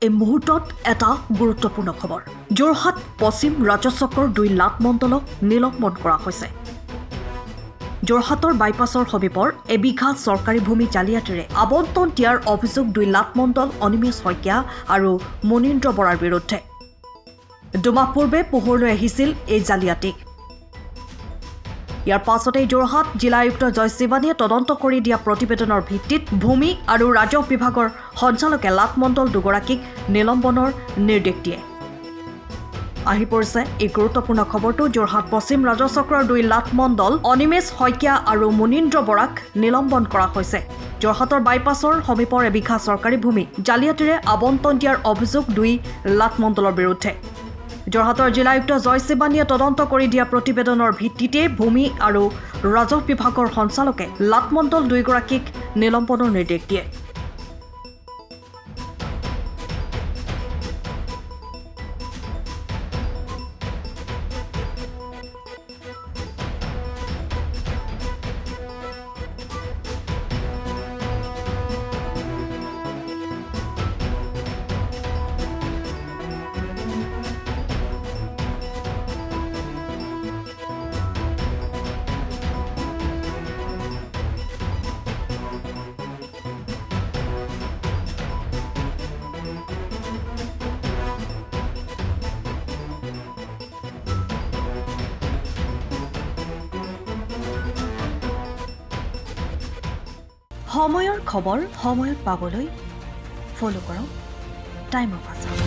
এই মুহূৰ্তত এটা গুৰুত্বপূৰ্ণ খবৰ। যোৰহাট পশ্চিম ৰাজচক্ৰৰ 2 লাখ মণ্ডলক নিলম্বন কৰা হৈছে। যোৰহাটৰ বাইপাছৰ সমীপৰ এবিঘা চৰকাৰী ভূমি জালিয়াতিৰে আবণ্টন দিয়াৰ অভিযোগ 2 লাখ মণ্ডল অনিমেষ শইকীয়া আৰু মনীন্দ্ৰ বৰাৰ বিৰুদ্ধে। দুমাহ পূৰ্বে পোহৰলৈ আহিছিল এই জালিয়াতি। ইয়াৰ পাছতেই যোৰহাট জিলা আয়ুক্ত জয় শিৱানীয়ে তদন্ত কৰি দিয়া প্ৰতিবেদনৰ ভিত্তিত ভূমি আৰু ৰাজহ বিভাগৰ সঞ্চালকে লাট মণ্ডল দুগৰাকীক নিলম্বনৰ নিৰ্দেশ দিয়ে। আহি পৰিছে এই গুৰুত্বপূৰ্ণ খবৰটো। যোৰহাট পশ্চিম ৰাজচক্ৰৰ 2 লাখ মণ্ডল অনিমেষ শইকীয়া আৰু মনীন্দ্ৰ বৰাক নিলম্বন কৰা হৈছে। যোৰহাটৰ বাইপাছৰ সমীপৰ এবিঘা চৰকাৰী ভূমি জালিয়াতিৰে আবণ্টন দিয়াৰ অভিযোগ 2 লাখ মণ্ডলৰ বিৰুদ্ধে। যোৰহাটৰ জিলা আয়ুক্ত জয় শিৱানীয়ে তদন্ত কৰি দিয়া প্ৰতিবেদনৰ ভিত্তিতে ভূমি আৰু ৰাজহ বিভাগৰ সঞ্চালকে লাট মণ্ডল 2গৰাকীক নিলম্বনৰ নিৰ্দেশ দিয়ে। সময়ৰ খবৰ সময়ত পাবলৈ ফলো কৰক টাইম অফ আছাম।